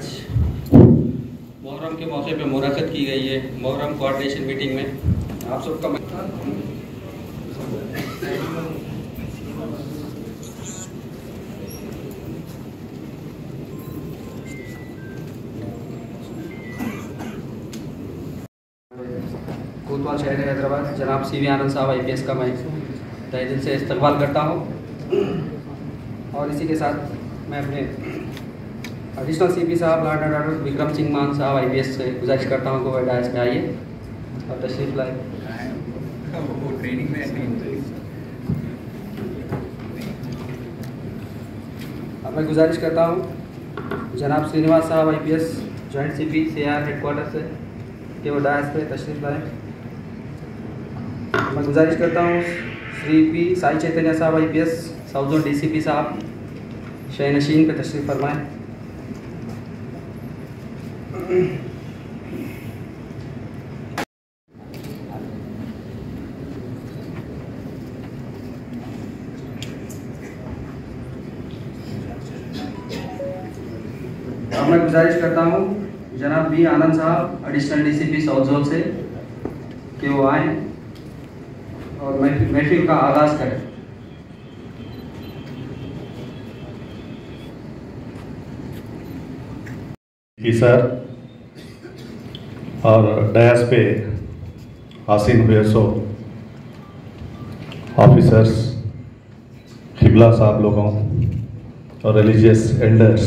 आज मुहर्रम के मौके पे मुनाक़द की गई है मुहर्रम कोऑर्डिनेशन मीटिंग में आप सबका कोतवाल शहर हैदराबाद जनाब CV आनंद साहब IPS का मैं तहे दिल से इस्तकबाल करता हूँ। और इसी के साथ मैं अपने एडिशनल CP साहब law and order Vikram Singh मान साहब IPS से गुजारिश करता हूँ कि वह डायस पे आइए और तशरीफ लाए। अब मैं गुजारिश करता हूँ जनाब श्रीनिवास साहब IPS joint CP CR headquarter से कि वो डायस पे तशरीफ लाए। मैं गुजारिश करता हूँ श्री P साई चैतन्य साहब IPS साउथ जोन DCP साहब शहनशीन पे तशरीफ़ फरमाएँ। अब मैं गुजारिश करता हूँ जनाब B आनंद साहब एडिशनल DCP साउथ जोन से कि वो आएँ और महफिल का आगाज़ करें। सर और डायस पे आसीन हुए सो ऑफिसर्स, खिबला साहब लोगों और रिलीजियस एल्डर्स,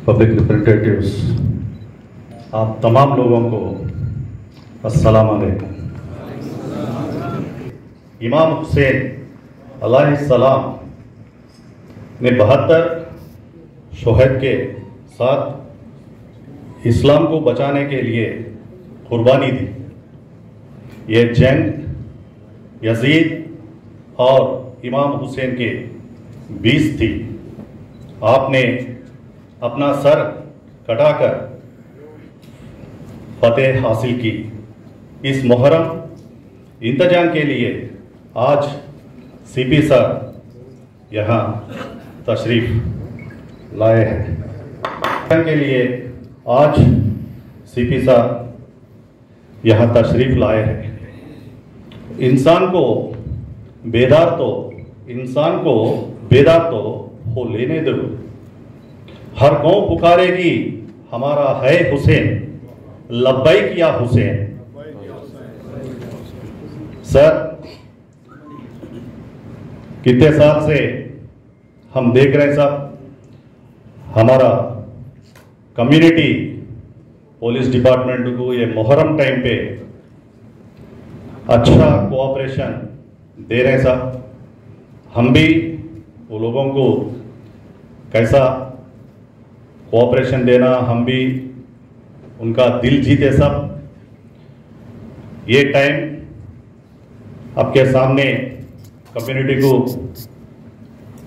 पब्लिक रिप्रेजेंटेटिव्स, आप तमाम लोगों को अस्सलाम वालेकुम। इमाम हुसैन अलैहिस्सलाम ने 72 शोहद के साथ इस्लाम को बचाने के लिए कुर्बानी दी। ये जंग यजीद और इमाम हुसैन के बीच थी। आपने अपना सर कटाकर फतेह हासिल की। इस मुहर्रम इंतजाम के लिए आज CP सर यहाँ तशरीफ लाए हैं। के लिए आज CP साहब यहाँ तशरीफ लाए हैं। इंसान को बेदार तो हो लेने दो। हर कौम पुकारेगी हमारा है हुसैन, लब्बैक या हुसैन। सर, कितने साल से हम देख रहे हैं साहब, हमारा कम्युनिटी पुलिस डिपार्टमेंट को ये मुहर्रम टाइम पे अच्छा कोऑपरेशन दे रहे हैं साहब। हम भी वो लोगों को कैसा कोऑपरेशन देना, हम भी उनका दिल जीते सब। ये टाइम आपके सामने कम्युनिटी को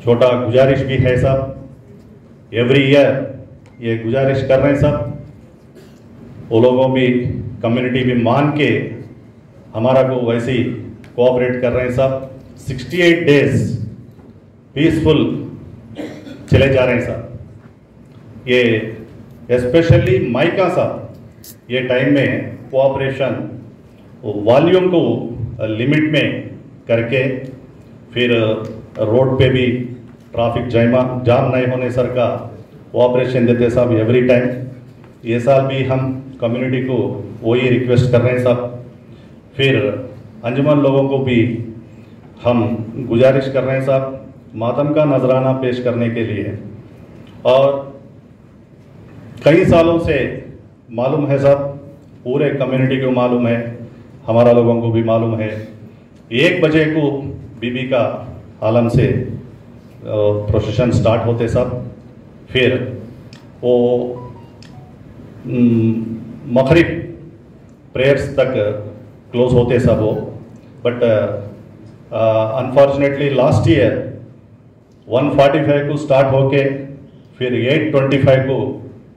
छोटा गुजारिश भी है साहब। एवरी ईयर ये गुजारिश कर रहे हैं सब, वो लोगों भी कम्युनिटी भी मान के हमारा को वैसे ही कोऑपरेट कर रहे हैं सब। 68 डेज पीसफुल चले जा रहे हैं सब। ये स्पेशली माइका साहब ये टाइम में कोऑपरेशन वॉल्यूम को लिमिट में करके फिर रोड पे भी ट्रैफिक जाम नहीं होने सर का कोऑपरेशन देते साहब एवरी टाइम। ये साल भी हम कम्युनिटी को वही रिक्वेस्ट कर रहे हैं साहब। फिर अंजुमन लोगों को भी हम गुजारिश कर रहे हैं साहब मातम का नजराना पेश करने के लिए। और कई सालों से मालूम है साहब, पूरे कम्युनिटी को मालूम है, हमारा लोगों को भी मालूम है, 1 बजे को बीबी का आलम से प्रोसेशन स्टार्ट होते साहब। फिर वो मगरिब प्रेयर्स तक क्लोज होते सब वो। बट अनफॉर्चुनेटली लास्ट ईयर 1:45 को स्टार्ट होके फिर 8:25 को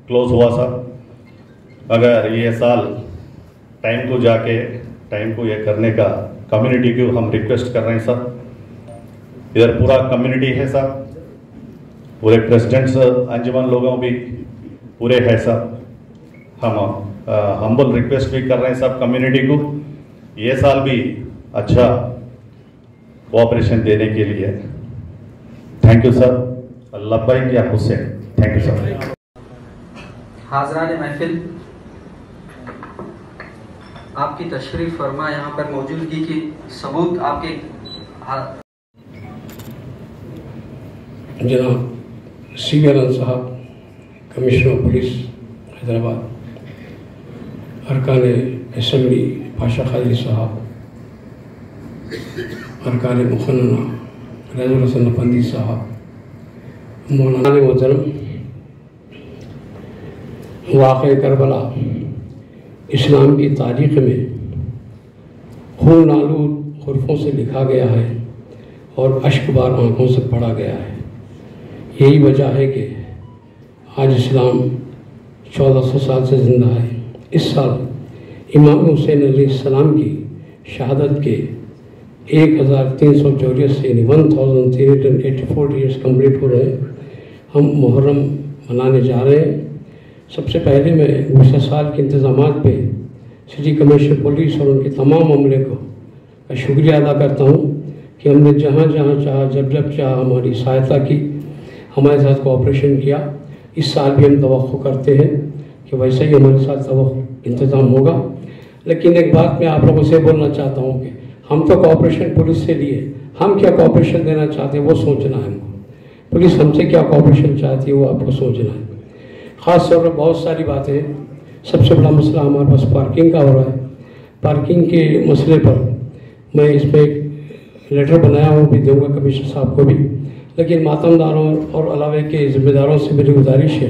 क्लोज हुआ सब। मगर ये साल टाइम को जाके टाइम को ये करने का कम्युनिटी को हम रिक्वेस्ट कर रहे हैं सब। इधर पूरा कम्युनिटी है सब, पूरे प्रेसिडेंट्स अंजुमन लोगों भी पूरे है सब। हम हम्बल रिक्वेस्ट भी कर रहे हैं सब कम्युनिटी को ये साल भी अच्छा कोऑपरेशन देने के लिए। Thank you sir. लब्बैक या हुसैन। Thank you sir. हाज़रान महफिल, आपकी तशरीफ़ फरमा यहाँ पर मौजूदगी की सबूत आपके जनाब CV आनंद साहब, कमिश्नर ऑफ पुलिस हैदराबाद, अरकान असम्बली पाशा खादिरी साहब, अरकान मुखन्ना रज़ुल हसन नफंदी साहब, मौलाना मोहतरम, वाक़े करबला इस्लाम की तारीख़ में खून आलूद हुर्फ़ों से लिखा गया है और अश्कबार आँखों से पढ़ा गया है। यही वजह है कि आज इस्लाम 1400 साल से ज़िंदा है। इस साल इमाम हुसैन अलैहिस्सलाम की शहादत के 1384 यानी 1384 ईयर्स कंप्लीट हो रहे हैं। हम मुहर्रम मनाने जा रहे हैं। सबसे पहले मैं गुज़श्ता साल के इंतज़ामात पे सिटी कमिश्नर पुलिस और उनके तमाम अमले का शुक्रिया अदा करता हूँ कि हमने जहाँ जहाँ चाहा, जब जब चाहा हमारी सहायता की, हमारे साथ कोऑपरेशन किया। इस साल भी हम तवक्को करते हैं कि वैसे ही हमारे साथ इंतज़ाम होगा। लेकिन एक बात मैं आप लोगों से बोलना चाहता हूँ कि हम तो कोऑपरेशन पुलिस से लिए, हम क्या कोऑपरेशन देना चाहते हैं वो सोचना है हमको। पुलिस हमसे क्या कोऑपरेशन चाहती है वो आपको सोचना है। ख़ास तौर पर बहुत सारी बातें हैं। सबसे बड़ा मसला हमारे पास पार्किंग का हो रहा है। पार्किंग के मसले पर मैं इस पर एक लेटर बनाया हूँ, भी दूँगा कमिश्नर साहब को भी। लेकिन मातमदारों और अलावे के ज़िम्मेदारों से मेरी गुजारिश है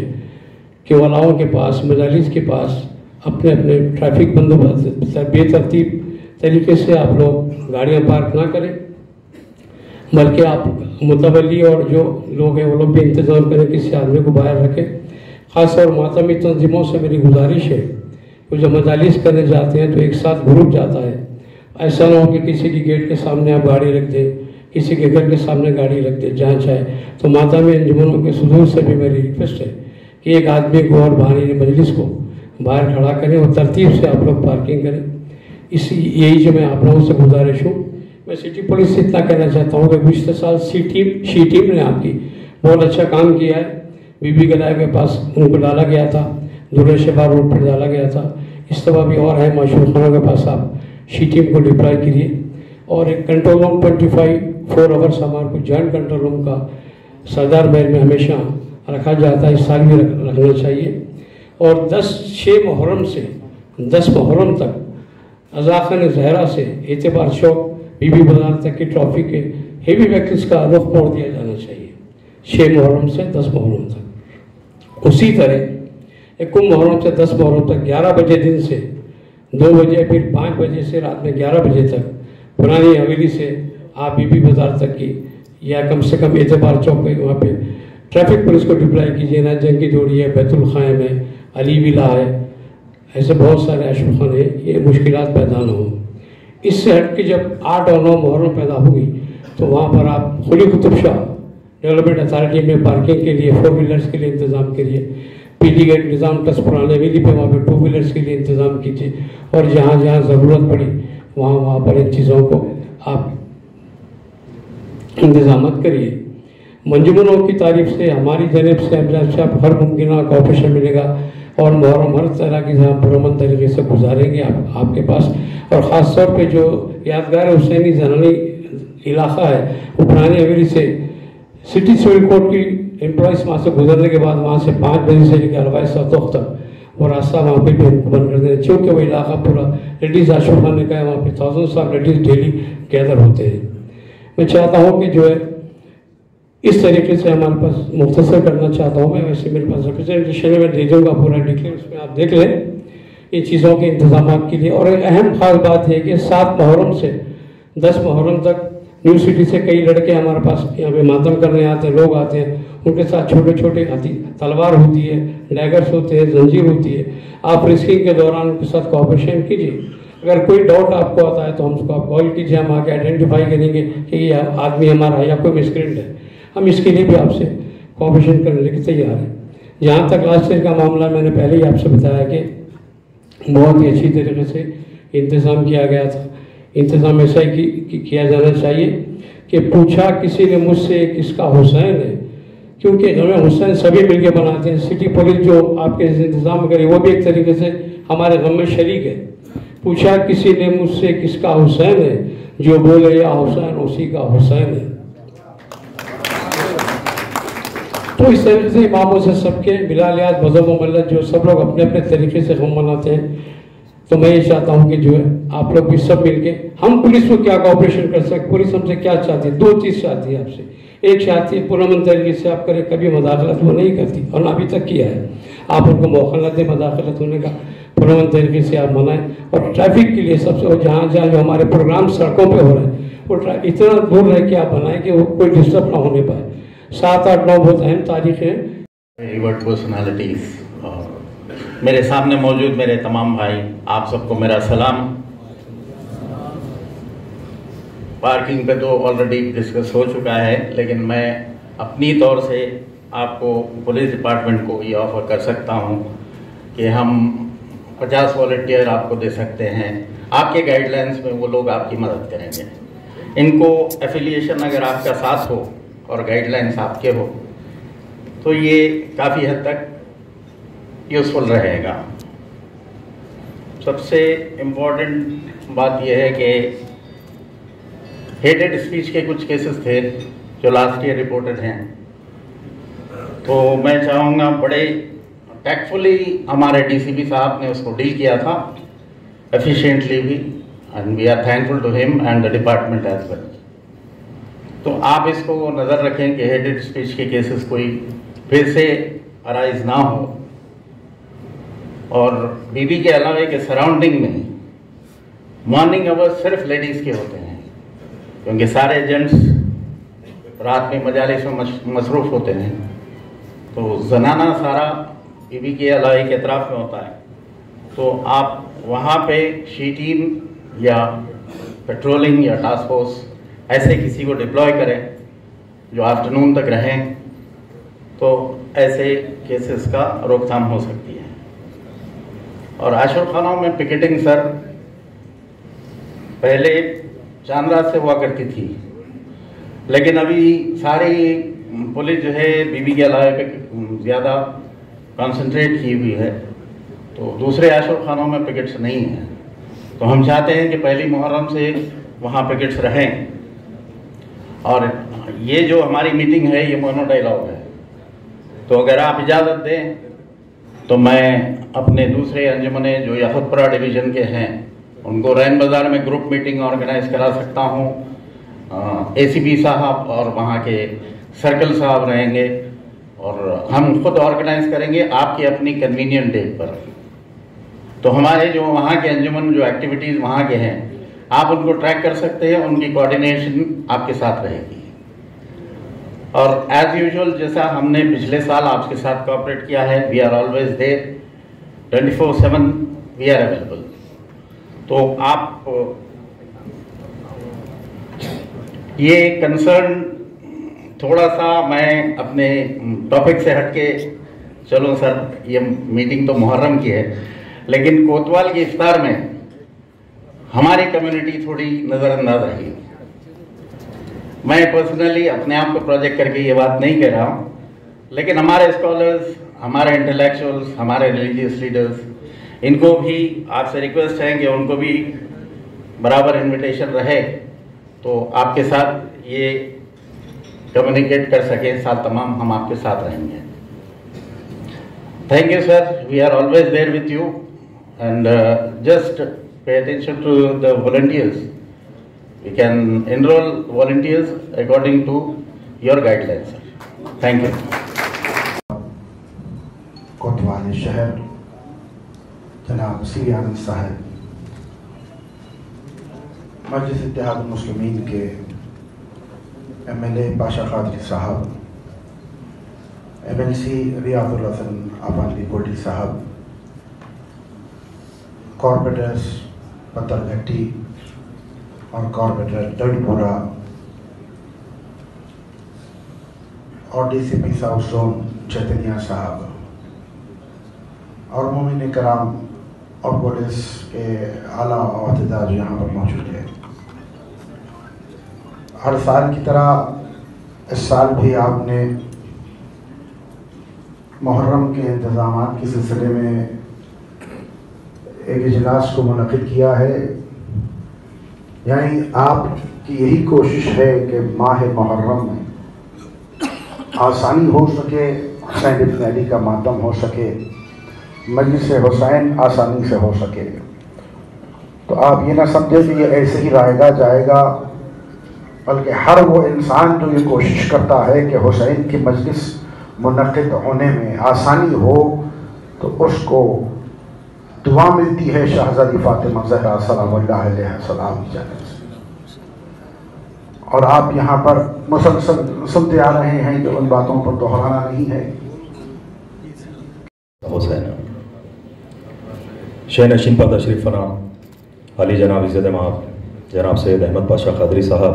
कि वलाओं के पास, मजालिस के पास अपने अपने ट्रैफिक बंदोबस्त बेतरतीब तरीके से आप लोग गाड़ियाँ पार्क ना करें, बल्कि आप मुतवल्ली और जो लोग हैं वो लोग भी इंतज़ाम करें, किसी आदमी को बाहर रखें। ख़ास और मातमी तंजीमों से मेरी गुजारिश है कि जब मजालिस करने जाते हैं तो एक साथ ग्रुप जाता है। ऐसा ना हो कि किसी की गेट के सामने आप गाड़ी रख दें, किसी के घर के सामने गाड़ी रख दें जहाँ चाहे। तो मातमी अंजुमनों के सुदूर से भी मेरी रिक्वेस्ट है कि एक आदमी को और बाहरी मजलिस को बाहर खड़ा करें और तरतीब से आप लोग पार्किंग करें। यही जो मैं आप लोगों से गुजारिश हूँ। मैं सिटी पुलिस से इतना कहना चाहता हूँ कि गुज़श्ता साल शी टीम ने आपकी बहुत अच्छा काम किया है। बीबी गलाय के पास उनको डाला गया था, दुर्रे शहबार रोड पर डाला गया था। इस तरह भी और है माशूर खानों के पास आप शी टीम को डिप्लॉय करिए। और एक कंट्रोल रूम 24 आवर्स हमारे को जॉइंट कंट्रोल रूम का सरदार महल में हमेशा रखा जाता है, इस साल भी रखना चाहिए। और 6 मुहर्रम से 10 मुहर्रम तक अज़ाख़ान ज़हरा से एतबार चौक बीबी बाजार तक की ट्रैफिक के हेवी व्हीकल्स का रुख मोड़ दिया जाना चाहिए 6 मुहर्रम से 10 मुहर्रम तक। उसी तरह 1 मुहर्रम से 10 मुहर्रम तक 11 बजे दिन से 2 बजे, फिर 5 बजे से रात में 11 बजे तक पुरानी हवेली से आप बीबी बाजार तक की या कम से कम एतबार चौक पे वहाँ पे ट्रैफिक पुलिस को डिप्लॉय कीजिए ना। जंगी दौड़ी है, बैतुल ख़ाइम है, अली विला है, ऐसे बहुत सारे आशुखान है। ये मुश्किलात पैदा ना हो। इससे हट के जब 8 और 9 मुहर्रम पैदा होगी तो वहाँ पर आप खुली कुतुब शाह डेवलपमेंट अथॉरिटी में पार्किंग के लिए 4 व्हीलर्स के लिए इंतज़ाम करिए। पीली गेट निज़ाम प्लस पुराने हवेली पे वहाँ पर 2 व्हीलर्स के लिए इंतज़ाम कीजिए। और जहाँ जहाँ ज़रूरत पड़ी वहाँ पर इन चीज़ों को आप इंतज़ाम करिए। मंजूमनों की तारीफ से, हमारी जनेब से आप हर मुमकिन कोऑपरेशन मिलेगा और मुहर्रम हर तरह की जहाँ पुरअमन तरीके से गुजारेंगे आपके पास। और ख़ास तौर पे जो यादगार हुसैनी ज़नानी इलाका है वो पुरानी हवेली से सिटी सिविल कोर्ट की एम्प्लॉइज़ वहाँ से गुजरने के बाद वहाँ से 5 बजे से लेकर अलवाई सतोख तक वो रास्ता वहाँ पे भी बंद कर दें, क्योंकि वो इलाका पूरा लेडीज़ आशुर खान ने कहा वहाँ पे 1000 ऑफ लेडीज़ डेली गैदर होते हैं। मैं चाहता हूँ कि जो है इस तरीके से हमारे पास मुख्तसर करना चाहता हूँ मैं। वैसे मेरे पास रिप्रेजेंटेशन में दे दूँगा पूरा डिक्लेयर, उसमें आप देख लें इन चीज़ों के इंतजाम के लिए। और एक अहम ख़ास बात है कि 7 मुहर्रम से 10 मुहर्रम तक न्यू सिटी से कई लड़के हमारे पास यहाँ पे मातम करने आते हैं, लोग आते हैं। उनके साथ छोटे छोटे तलवार होती है, डैगर्स होते हैं, जंजीर होती है। आप रिस्किंग के दौरान उनके साथ कोऑपरेशन कीजिए। अगर कोई डाउट आपको आता है तो हमको आप कॉल कीजिए, हम आके आइडेंटिफाई करेंगे कि ये आदमी हमारा है या कोई मिसक्रेंट है। हम इसके लिए भी आपसे कोऑपरेशन करने के तैयार है। जहाँ तक लास्ट ईयर का मामला, मैंने पहले ही आपसे बताया कि बहुत ही अच्छी तरीके से इंतज़ाम किया गया था। इंतज़ाम ऐसा ही किया जाना चाहिए कि पूछा किसी ने मुझसे किसका हुसैन है, क्योंकि गमे हुसैन सभी मिलके बनाते हैं। सिटी पुलिस जो आपके इंतज़ाम करे वो भी एक तरीके से हमारे गम में शरीक है। पूछा किसी ने मुझसे किसका हुसैन है, जो बोले या हुसैन उसी का हुसैन है। तो इस तरीके से इमामों से सबके बिलालियात मजहब व मिल्लत जो सब लोग अपने अपने तरीके से हम मनाते हैं। तो मैं ये चाहता हूँ कि जो है आप लोग भी सब मिलके, हम पुलिस को क्या कोऑपरेशन कर सकते, पुलिस हमसे क्या चाहती है, दो चीज़ चाहती है आपसे। एक चाहती है पुरअमन तरीके से आप करें, कभी मदाखलत वो नहीं करती और ना अभी तक किया है। आप उनको मौका न दें मदाखलत होने का, पुरअमन तरीके से आप मनाएं। और ट्रैफिक के लिए सबसे जहाँ जहाँ जो हमारे प्रोग्राम सड़कों पर हो रहे हैं वो इतना दूर रह के आप बनाएं कि वो कोई डिस्टर्ब ना होने पाए। 7, 8, 9 बहुत अहम तारीख हैं। रिवर्ड पर्सनालिटीज़, मेरे सामने मौजूद मेरे तमाम भाई, आप सबको मेरा सलाम। पार्किंग पे तो ऑलरेडी डिस्कस हो चुका है, लेकिन मैं अपनी तौर से आपको पुलिस डिपार्टमेंट को ये ऑफ़र कर सकता हूँ कि हम 50 वॉलंटियर आपको दे सकते हैं। आपके गाइडलाइंस में वो लोग आपकी मदद करेंगे। इनको एफिलिएशन अगर आपका साथ हो और गाइडलाइंस आपके हो तो ये काफ़ी हद तक यूज़फुल रहेगा। सबसे इम्पोर्टेंट बात यह है कि हेटेड स्पीच के कुछ केसेस थे जो लास्ट ईयर रिपोर्टेड हैं, तो मैं चाहूँगा बड़े टैक्टफुली हमारे डीसीपी साहब ने उसको डील किया था, एफिशिएंटली भी, and we are thankful to him and the department as well. तो आप इसको नज़र रखें कि हेटेड स्पीच के केसेस कोई फिर से अराइज ना हो। और बीबी के अलावा के सराउंडिंग में मॉर्निंग आवर्स सिर्फ लेडीज़ के होते हैं, क्योंकि सारे जेंट्स रात में मजालिस में मसरूफ़ होते हैं, तो जनाना सारा बीबी के अलावा के अतराफ़ में होता है। तो आप वहाँ पे शी टीम या पेट्रोलिंग या टास्क फोर्स ऐसे किसी को डिप्लॉय करें जो आफ्टरनून तक रहें, तो ऐसे केसेस का रोकथाम हो सकती है। और आश्रम खानों में पिकेटिंग सर पहले चांद रात से हुआ करती थी, लेकिन अभी सारी पुलिस जो है बीबी के अलावा पे ज़्यादा कंसंट्रेट की हुई है, तो दूसरे आश्रम खानों में पिकेट्स नहीं हैं। तो हम चाहते हैं कि पहली मुहर्रम से वहाँ पिकेट्स रहें। और ये जो हमारी मीटिंग है ये मोनो डायलॉग है, तो अगर आप इजाज़त दें तो मैं अपने दूसरे अंजुमने जो याफतपुरा डिवीज़न के हैं उनको रैन बाज़ार में ग्रुप मीटिंग ऑर्गेनाइज करा सकता हूँ। एसीपी साहब और वहाँ के सर्कल साहब रहेंगे और हम खुद ऑर्गेनाइज करेंगे आपकी अपनी कन्वीनियंट डेट पर। तो हमारे जो वहाँ के अंजुमन जो एक्टिविटीज़ वहाँ के हैं आप उनको ट्रैक कर सकते हैं, उनकी कोऑर्डिनेशन आपके साथ रहेगी। और एज यूजुअल जैसा हमने पिछले साल आपके साथ कोऑपरेट किया है, we are always there, 24/7 we are available. तो आप ये कंसर्न थोड़ा सा मैं अपने टॉपिक से हटके चलो सर, ये मीटिंग तो मुहर्रम की है, लेकिन कोतवाल की इफ्तार में हमारी कम्युनिटी थोड़ी नज़रअंदाज रही। मैं पर्सनली अपने आप को प्रोजेक्ट करके ये बात नहीं कह रहा हूँ, लेकिन हमारे स्कॉलर्स, हमारे इंटेलेक्चुअल्स, हमारे रिलीजियस लीडर्स, इनको भी आपसे रिक्वेस्ट है कि उनको भी बराबर इनविटेशन रहे, तो आपके साथ ये कम्युनिकेट कर सकें। साल तमाम हम आपके साथ रहेंगे। Thank you sir, we are always there with you and just pay attention to the volunteers. We can enroll volunteers according to your guidelines, sir. Thank you. कोतवाल शहर जनाब सीवी आनंद साहब, मजलिस इत्तेहाद मुस्लिमीन के MLA पाशा कादरी साहब, MLC रियाजुल हसन आबादी कोटी साहब, कॉर्पोरेटर्स पत्थरघट्टी और corporator दड़ीपुरा और DCP साउथ जोन चैतन्या साहब और मोमिन कराम और पुलिस के आला अहदेदार जो यहाँ पर मौजूद है। हर साल की तरह इस साल भी आपने मुहर्रम के इंतज़ामात के सिलसिले में एक इजलास को मुनक़िद किया है। यानी आपकी यही कोशिश है कि माह मुहर्रम में आसानी हो सके, हुसैन इब्न अली का मातम हो सके, मजलिस हुसैन आसानी से हो सके। तो आप ये ना समझे कि ये ऐसे ही रहेगा जाएगा, बल्कि हर वो इंसान जो ये कोशिश करता है कि हुसैन की मजलिस मुनक़िद होने में आसानी हो, तो उसको दुआ मिलती है शहज़ादी फ़ातिमा ज़हरा सलामुल्लाह अलैहा सलाम की जानिब से। और आप यहाँ पर मुसलसल सुनते आ रहे हैं कि उन बातों पर दोहराना नहीं है। हुसैन शहनशीन पर तशरीफ़ फरमा अली जनाब इज़्ज़त माब जनाब सैयद अहमद पाशा क़ादरी साहब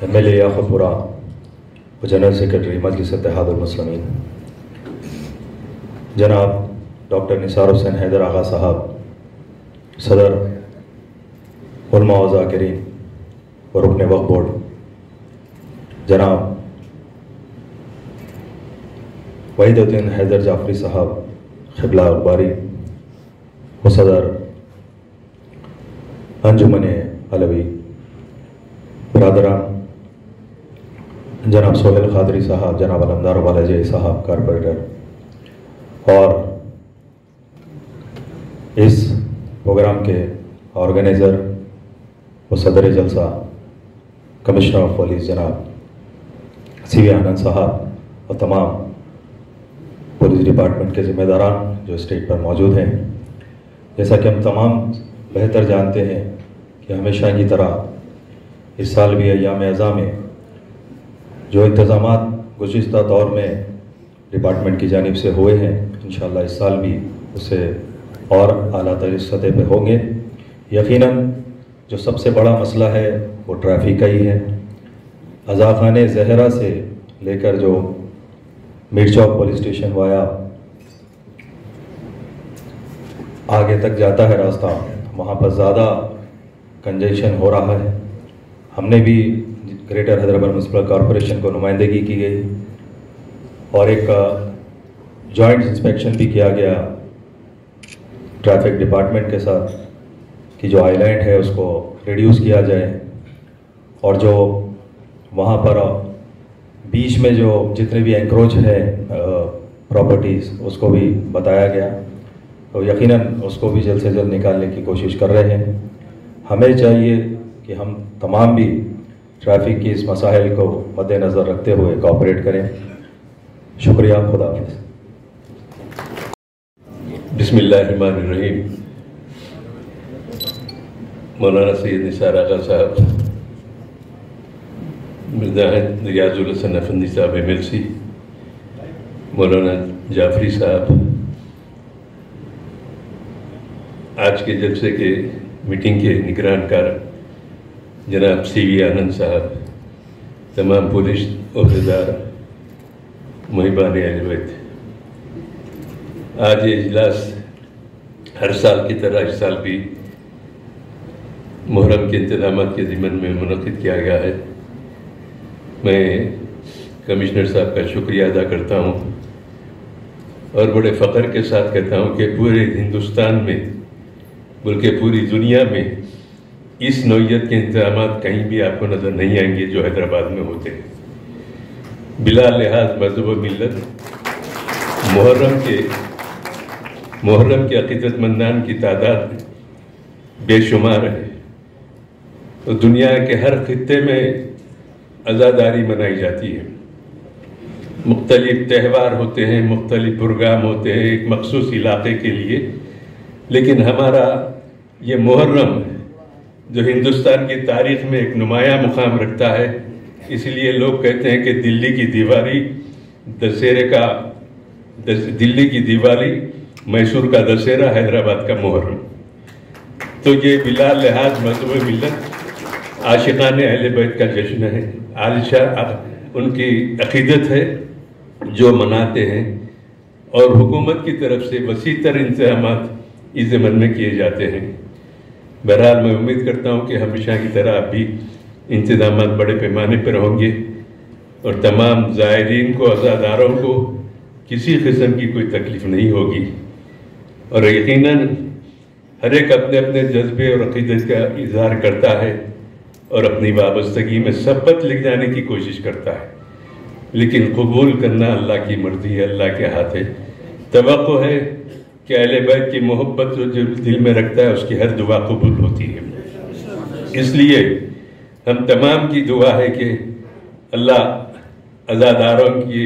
MLA याक़ूतपुरा और जनरल सेक्रेटरी मजलिस इत्तेहादुल मुस्लिमीन, जनाब डॉक्टर निसार हुसैन हैदर आगा साहब सदर उलमा व ज़ाकिरीन और रुकन वक्फ बोर्ड, जनाब वहीदुद्दीन हैदर जाफरी साहब क़िबला अखबारी व सदर अंजुमन अलवी बरादरान, जनाब सोहेल क़ादरी साहब, जनाब अलमदार वालाजी साहब कारपोरेटर और इस प्रोग्राम के ऑर्गेनाइज़र व सदर जलसा कमिश्नर ऑफ पुलिस जनाब CV आनंद साहब और तमाम पुलिस डिपार्टमेंट के ज़िम्मेदारान जो स्टेज पर मौजूद हैं। जैसा कि हम तमाम बेहतर जानते हैं कि हमेशा की तरह इस साल भी अय्याम अज़ा में जो इंतज़ामात गुज़िश्ता दौर में डिपार्टमेंट की जानिब से हुए हैं, इंशाअल्लाह इस साल भी उससे और आला तरीन सतह पे होंगे। यकीनन जो सबसे बड़ा मसला है वो ट्रैफिक का ही है। अज़ा खाने ज़हरा से लेकर जो मीर चौक पुलिस स्टेशन वाया आगे तक जाता है रास्ता, वहाँ पर ज़्यादा कंजेशन हो रहा है। हमने भी ग्रेटर हैदराबाद म्युनिसिपल कॉरपोरेशन को नुमाइंदगी की गई और एक जॉइंट इंस्पेक्शन भी किया गया ट्रैफिक डिपार्टमेंट के साथ कि जो आइलैंड है उसको रिड्यूस किया जाए और जो वहाँ पर बीच में जो जितने भी एंक्रोच है प्रॉपर्टीज़ उसको भी बताया गया, तो यकीनन उसको भी जल्द से जल्द निकालने की कोशिश कर रहे हैं। हमें चाहिए कि हम तमाम भी ट्रैफिक की इस मसाइल को मद्देनज़र रखते हुए कोऑपरेट करें। शुक्रिया, खुदा हाफ़िज़। बिस्मिल्लाहिर्रहमानिर्रहीम। मौलाना सैयद निसार आगा साहब, मिर्ज़ा रियाजुल हसन अफंदी साहब MLC, मौलाना जाफरी साहब, आज के जलसे के मीटिंग के निगरानकार जनाब CV आनंद साहब, तमाम पुलिस अहदेदार, मुहिबान अहले बैत, आज ये इजलास हर साल की तरह इस साल भी मुहर्रम के इंतज़ामात के ज़िम्मन में मुनक़िद किया गया है। मैं कमिश्नर साहब का शुक्रिया अदा करता हूँ और बड़े फ़ख्र के साथ कहता हूँ कि पूरे हिंदुस्तान में बल्कि पूरी दुनिया में इस नौइयत के इंतज़ामात कहीं भी आपको नज़र नहीं आएंगे जो हैदराबाद में होते हैं। बिला लिहाज मज़हब व मिल्लत मुहर्रम के अक़ीदतमंदान की तादाद बेशुमार है। तो दुनिया के हर खित्ते में अज़ादारी मनाई जाती है, मुख्तलिफ त्यौहार होते हैं, मुख्तलिफ प्रोग्राम होते हैं एक मखसूस इलाके के लिए, लेकिन हमारा ये मुहर्रम जो हिंदुस्तान की तारीख़ में एक नुमाया मुकाम रखता है, इसलिए लोग कहते हैं कि दिल्ली की दिवाली मैसूर का दशहरा, हैदराबाद का मुहर्रम। तो ये बिला लिहाज मज़हब मिल्लत आशिकाने अहले बैत का जश्न है। उनकी अक़ीदत है जो मनाते हैं, और हुकूमत की तरफ से वसी तर इंतजामात इस ज़मन में किए जाते हैं। बहरहाल मैं उम्मीद करता हूँ कि हमेशा की तरह अब भी इंतजामात बड़े पैमाने पर होंगे और तमाम ज़ायरीन को, अज़ादारों को किसी किस्म की कोई तकलीफ़ नहीं होगी। और यकीनन हर एक अपने अपने जज्बे और अक़ीदत का इजहार करता है और अपनी वाबस्तगी में सबक लिख जाने की कोशिश करता है, लेकिन कबूल करना अल्लाह की मर्ज़ी है, अल्लाह के हाथ है। तवक्को है कि अहले बैत की मोहब्बत जो दिल में रखता है उसकी हर दुआ कबूल होती है। इसलिए हम तमाम की दुआ है कि अल्लाह अज़ादारों की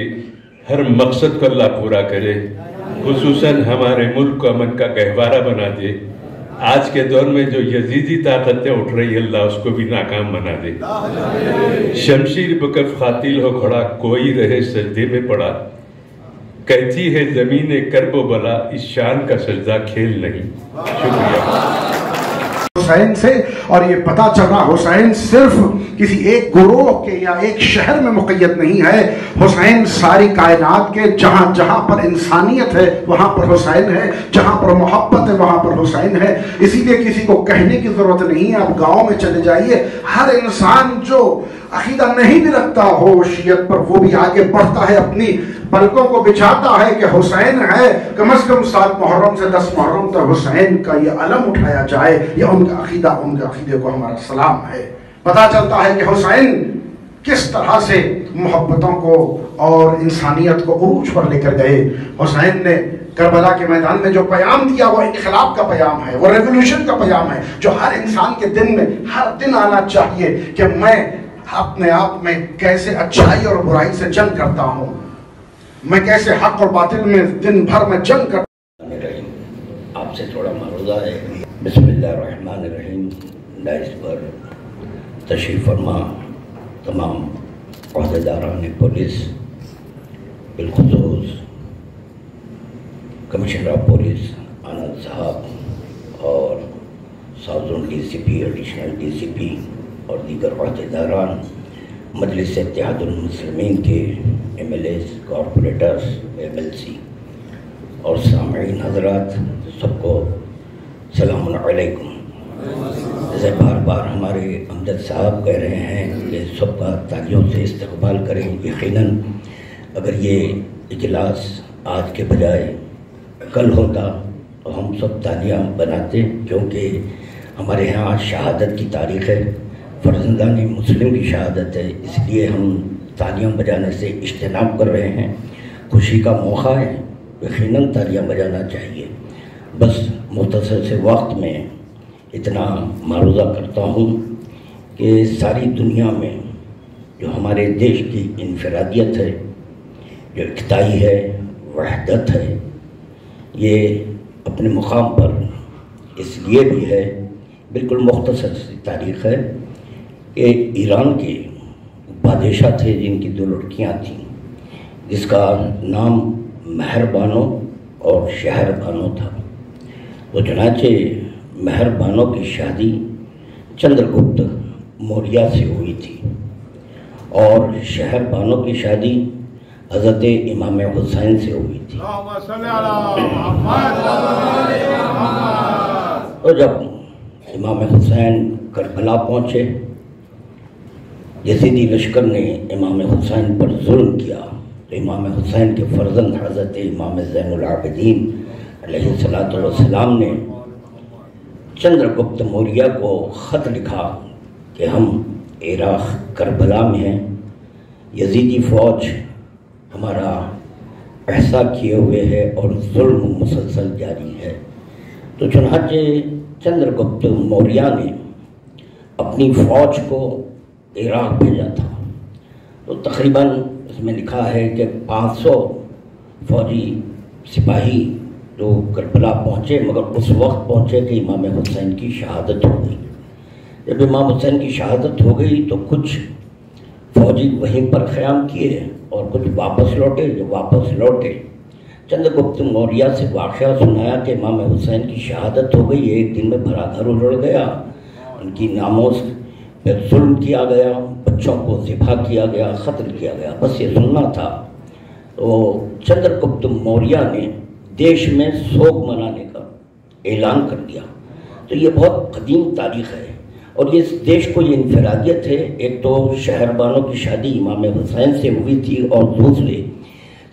हर मकसद को अल्लाह पूरा करे, खुसूसन हमारे मुल्क को अमन का गहवारा बना दे। आज के दौर में जो यजीदी ताकतें उठ रही है, अल्लाह उसको भी नाकाम बना दे। शमशीर बकफ खातिल हो खड़ा, कोई रहे सजदे में पड़ा, कहती है ज़मीन करबो बला, इस शान का सजदा खेल नहीं। शुक्रिया। हुसैन से, और ये पता चल रहा हुसैन सिर्फ किसी एक गुरोह के या एक शहर में मुक़य्यद नहीं है। हुसैन सारी कायनात के जहां जहां पर इंसानियत है वहां पर हुसैन है, जहां पर मोहब्बत है वहां पर हुसैन है। इसीलिए किसी को कहने की जरूरत नहीं है। आप गांव में चले जाइए, हर इंसान जो अकीदा नहीं भी रखता हो शियत पर, वो भी आगे बढ़ता है, अपनी पलकों को बिछाता है कि हुसैन है। कम से कम 7 मुहर्रम से 10 मुहर्रम तक हुसैन का ये अलम उठाया जाए, या उनका अकीदा, उनके अकीदे को हमारा सलाम है। पता चलता है कि हुसैन किस तरह से मोहब्बतों को और इंसानियत को उरूज पर लेकर गए। हुसैन ने करबला के मैदान में जो पैगाम दिया वो इनकलाब का पैगाम है, वो रेवोल्यूशन का पैगाम है, जो हर इंसान के दिन में हर दिन आना चाहिए कि मैं अपने आप में कैसे अच्छाई और बुराई से जंग करता हूँ, मैं कैसे हक और बातिल में दिन भर में जंग करता। आपसे थोड़ा मारूदा है। बिस्मिल्लाहिर्रहमानिर्रहीम। डाइस पर तशरीफ़ फरमा तमाम अहदेदारान पुलिस, बिलखुसूस कमिश्नर ऑफ पुलिस आनंद साहब और south zone DCP, additional DCP और दीगर अहदेदारान, मजलिस इत्तेहादुल मुस्लिमीन के MLAs, कॉरपोरेटर्स, MLC और सामईन हज़रात, सबको सलामुन अलैकुम। जैसे बार बार हमारे अमजद साहब कह रहे हैं कि सबका तालियों से इस्तकबाल करें। यकीनन अगर ये इजलास आज के बजाय कल होता तो हम सब तालियां बनाते, क्योंकि हमारे यहाँ शहादत की तारीख़ है, फर्जंदानी मुस्लिम की शहादत है, इसलिए हम तालियां बजाने से इज्तनाब कर रहे हैं। खुशी का मौका है, यकीनन तालियां बजाना चाहिए। बस मुख्तसर से वक्त में इतना मारूज़ा करता हूँ कि सारी दुनिया में जो हमारे देश की इनफरादियत है, जो इकताई है, वहदत है, ये अपने मुकाम पर इसलिए भी है, बिल्कुल मुख्तसर सी तारीख़ है कि ईरान के बादशाह थे जिनकी 2 लड़कियाँ थीं, जिसका नाम मेहरबानो और शहरबानो था। तो चुनाचे मेहरबानो की शादी चंद्रगुप्त मौर्य से हुई थी और शहरबानो की शादी हज़रत इमाम हुसैन से हुई थी। तो जब इमाम हुसैन करबला पहुँचे, यजीदी लश्कर ने इमाम हुसैन पर जुल्म किया, तो इमाम हुसैन के फर्जंद हज़रत इमाम ज़ैनुल आबिदीन अलैहिस्सलातु वस्सलाम ने चंद्रगुप्त मौर्य को ख़त लिखा कि हम इराक़ करबला में हैं, यजीदी फ़ौज हमारा ऐसा किए हुए है और जुल्म मुसलसल जारी है। तो चुनाचे चंद्रगुप्त मौर्य ने अपनी फ़ौज को इराक़ भेजा था। तो तकरीबन इसमें लिखा है कि 500 फौजी सिपाही जो करबला पहुँचे, मगर उस वक्त पहुँचे कि इमाम हुसैन की शहादत हो गई। जब इमाम हुसैन की शहादत हो गई तो कुछ फौजी वहीं पर क़याम किए और कुछ वापस लौटे। जो वापस लौटे, चंद्रगुप्त मौर्य से वाक़या सुनाया कि इमाम हुसैन की शहादत हो गई, एक दिन में भरा घर उजड़ गया, उनकी नामोस पे जुल्म किया गया, बच्चों को ज़िबा किया गया, क़त्ल किया गया, बस ये सुनना था। तो चंद्रगुप्त मौर्य ने देश में शोक मनाने का ऐलान कर दिया। तो ये बहुत कदीम तारीख़ है और इस देश को ये इनफरादियत है। एक तो शहरबानों की शादी इमाम हुसैन से हुई थी और दूसरे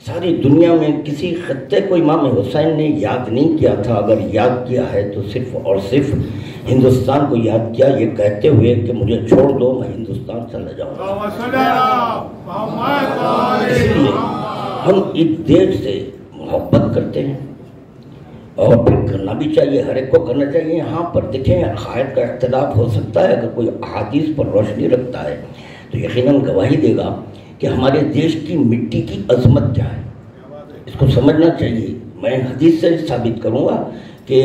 सारी दुनिया में किसी खत्ते को इमाम हुसैन ने याद नहीं किया था। अगर याद किया है तो सिर्फ और सिर्फ हिंदुस्तान को याद किया, ये कहते हुए कि मुझे छोड़ दो, मैं हिंदुस्तान चला जाऊँगा। इसलिए हम इस देश से मोहब्बत करते हैं और फिर करना भी चाहिए, हर एक को करना चाहिए। यहाँ पर देखें, अक़ायद का इख्तिलाफ हो सकता है, अगर कोई अहादीस पर रोशनी रखता है तो यकीनन गवाही देगा कि हमारे देश की मिट्टी की अजमत क्या है, इसको समझना चाहिए। मैं हदीस से साबित करूँगा कि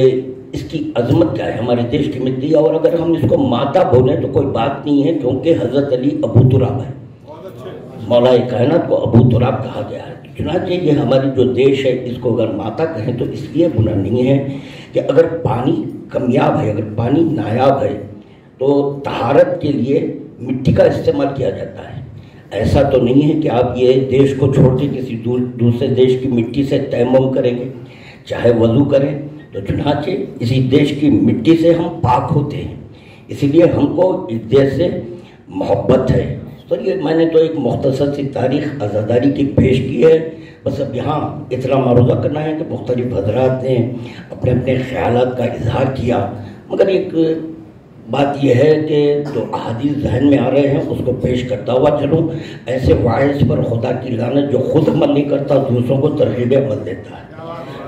इसकी अजमत क्या है, हमारे देश की मिट्टी। और अगर हम इसको माता बोलें तो कोई बात नहीं है, क्योंकि हज़रत अली अबू तुराब है, मौलाए कायनात को अबू तुराब कहा गया है। चुनांचे ये हमारी जो देश है, इसको अगर माता कहें तो इसलिए गुनाह नहीं है कि अगर पानी कमियाब है, अगर पानी नायाब है तो तहारत के लिए मिट्टी का इस्तेमाल किया जाता है। ऐसा तो नहीं है कि आप ये देश को छोड़ के किसी दूसरे देश की मिट्टी से तयम्मुम करेंगे, चाहे वज़ू करें। तो चुनांचे इसी देश की मिट्टी से हम पाक होते हैं, इसीलिए हमको इस देश से मोहब्बत है। तो ये मैंने तो एक मुख्तसर सी तारीख़ आज़ादारी की पेश की है। बस अब यहाँ इतना मारूज़ा करना है कि मुख्तलिफ हज़रात ने अपने अपने ख़यालात का इजहार किया। मगर एक बात यह है कि जो अहादीस जहन में आ रहे हैं उसको पेश करता हुआ चलूँ। ऐसे वाइस पर खुदा की लानत जो खुद अमल नहीं करता, दूसरों को तरगीब अमल देता है।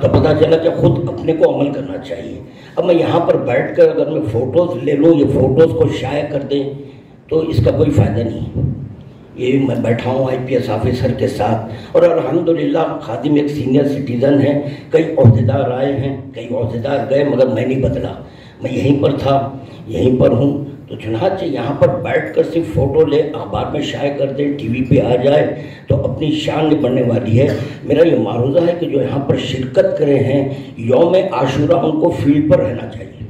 तो पता चला कि खुद अपने को अमल करना चाहिए। अब मैं यहाँ पर बैठ कर अगर मैं फ़ोटोज़ ले लूँ, ये फ़ोटोज़ को शाया कर दें तो इसका कोई फ़ायदा नहीं। ये मैं बैठा हूँ IPS ऑफिसर के साथ और अल्हम्दुलिल्लाह खादिम एक सीनियर सिटीज़न है। कई ओहदेदार आए हैं, कई ओहदेदार गए, मगर मैं नहीं बदला, मैं यहीं पर था, यहीं पर हूँ। तो चुनांचे यहाँ पर बैठकर सिर्फ फ़ोटो ले अखबार में शाये कर दे, TV पे आ जाए तो अपनी शान नहीं बढ़ने वाली है। मेरा ये मारूज़ा है कि जो यहाँ पर शिरकत करे हैं यौम आशूरा, उनको फील्ड पर रहना चाहिए,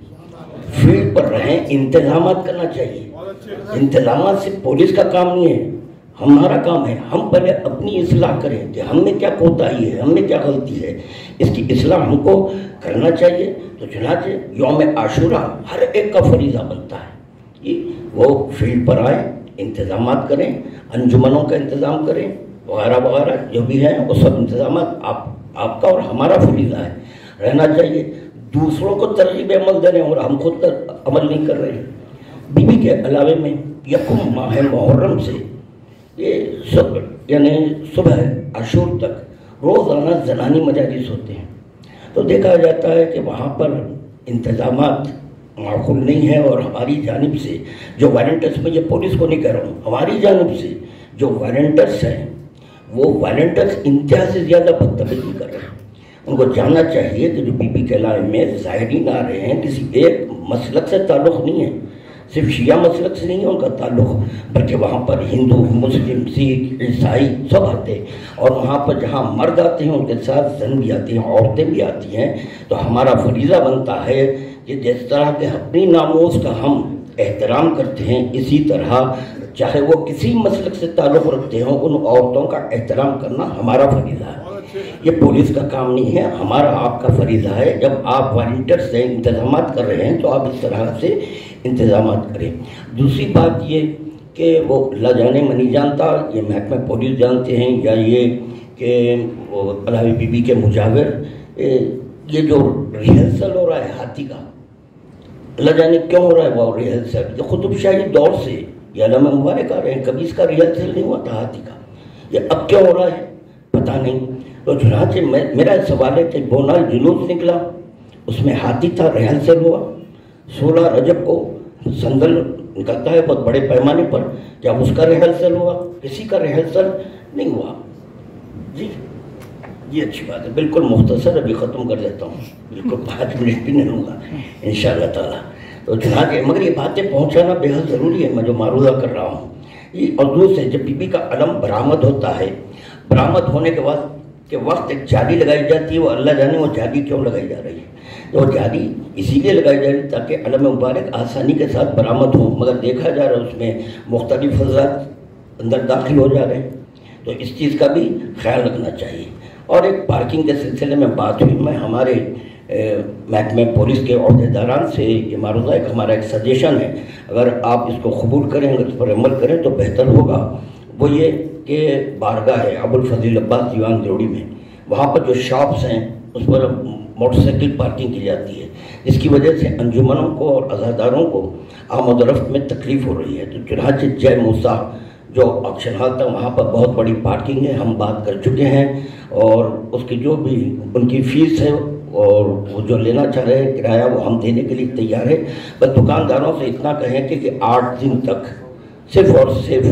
फील्ड पर रहें, इंतज़ामात करना चाहिए। इंतज़ामात सिर्फ पुलिस का काम नहीं है, हमारा काम है। हम पहले अपनी इस्लाह करें कि हमने क्या कोताही है, हमने क्या गलती है, इसकी इस्लाह हमको करना चाहिए। तो चुनांचे यौम आशूरा हर एक का फरीज़ा बनता है कि वो फील्ड पर आए, इंतज़ामात करें, अंजुमनों का इंतज़ाम करें, वगैरह वगैरह जो भी है वो सब इंतज़ामात आपका और हमारा फरीज़ा है, रहना चाहिए। दूसरों को तरगीब अमल दे रहे हैं और हम खुद अमल नहीं कर रहे हैं। बीबी के अलावे में यकुम माह मुहर्रम से ये सब यानी सुबह आशूर तक रोज़ाना ज़नानी मजालिस होते हैं। तो देखा जाता है कि वहाँ पर इंतज़ामात माकूल नहीं है और हमारी जानिब से जो वालंटियर्स, में ये पुलिस को नहीं कह रहा हूँ, हमारी जानिब से जो वालंटियर्स हैं वो वालंटियर्स इंतहा से ज़्यादा बदतमीज़ी कर रहे हैं। उनको जानना चाहिए कि जो बीबी के इलाके में ज़ायरीन आ रहे हैं किसी एक मसलक से ताल्लुक़ नहीं है, सिर्फ शिया मसलक से नहीं है उनका ताल्लुक़, बल्कि वहाँ पर हिंदू, मुस्लिम, सिख, ईसाई सब आते हैं। और वहाँ पर जहाँ मर्द आते हैं उनके साथ जन भी आती हैं, औरतें भी आती हैं। तो हमारा फरीज़ा बनता है कि जिस तरह के अपनी नामोज़ का हम एहतराम करते हैं, इसी तरह चाहे वो किसी मसलक से ताल्लुक़ रखते हों, उन औरतों का एहतराम करना हमारा फरीज़ा है। ये पुलिस का काम नहीं है, हमारा आपका फरीज़ा है। जब आप वॉलंटियर से इंतज़ामात कर रहे हैं तो आप इस तरह से इंतज़ामात करें। दूसरी बात ये कि वो अल्लाह जाने मैं नहीं जानता, ये महकमा पुलिस जानते हैं या ये कि वो अलावी बीबी के मुजाविर, ये जो रिहर्सल हो रहा है हाथी का, अल्लाह जाने क्यों हो रहा है वो रिहर्सल। ये कुतुबशाही दौर से ये अलामा मुबारक आ रहे हैं, कभी इसका रिहर्सल नहीं हुआ था हाथी का, ये अब क्यों हो रहा है पता नहीं। तो चुनांचे मेरा सवाल है कि बोनाल जुलूस निकला, उसमें हाथी था, रिहर्सल हुआ। 16 रजब को संदल निकलता है बहुत बड़े पैमाने पर, क्या उसका रिहर्सल हुआ? किसी का रिहर्सल नहीं हुआ जी। ये अच्छी बात है, बिल्कुल मुख्तसर अभी ख़त्म कर देता हूँ, बिल्कुल 5 मिनट भी नहीं लूँगा इंशाअल्लाह ताला। तो चुनांचे मगर ये बातें पहुँचाना बेहद ज़रूरी है, मैं जो मारूज़ा कर रहा हूँ ये। और दूसरे जब बीबी का अलम बरामद होता है, बरामद होने के बाद के वक्त एक जाली लगाई जाती है, वो अल्लाह जाने वो जाली क्यों लगाई जा रही है। और जाली इसीलिए लगाई जा रही ताकि अलम मुबारक आसानी के साथ बरामद हो, मगर देखा जा रहा है उसमें मुख्तलिफ अज़ात अंदर दाखिल हो जा रहे हैं, तो इस चीज़ का भी ख्याल रखना चाहिए। और एक पार्किंग के सिलसिले में बात हुई, मैं हमारे महकमे पुलिस के अहदेदारान से ये मारूज़ा है, हमारा एक सजेशन है, अगर आप इसको कबूल करें, अगर इस पर अमल करें तो बेहतर होगा। वो ये कि बारगाह है अबुल फजील अब्बास दीवान द्रोड़ी में, वहाँ पर जो शॉप्स हैं उस पर मोटरसाइकिल पार्किंग की जाती है, जिसकी वजह से अंजुमनों को और अज़ादारों को आमद-ओ-रफ्त में तकलीफ़ हो रही है। तो चुनांचे जय मूसा जो ऑक्शन हॉल था वहाँ पर बहुत बड़ी पार्किंग है, हम बात कर चुके हैं, और उसकी जो भी उनकी फ़ीस है और वो जो लेना चाह रहे हैं किराया वो हम देने के लिए तैयार है। बस दुकानदारों से इतना कहें कि 8 दिन तक सिर्फ़ और सिर्फ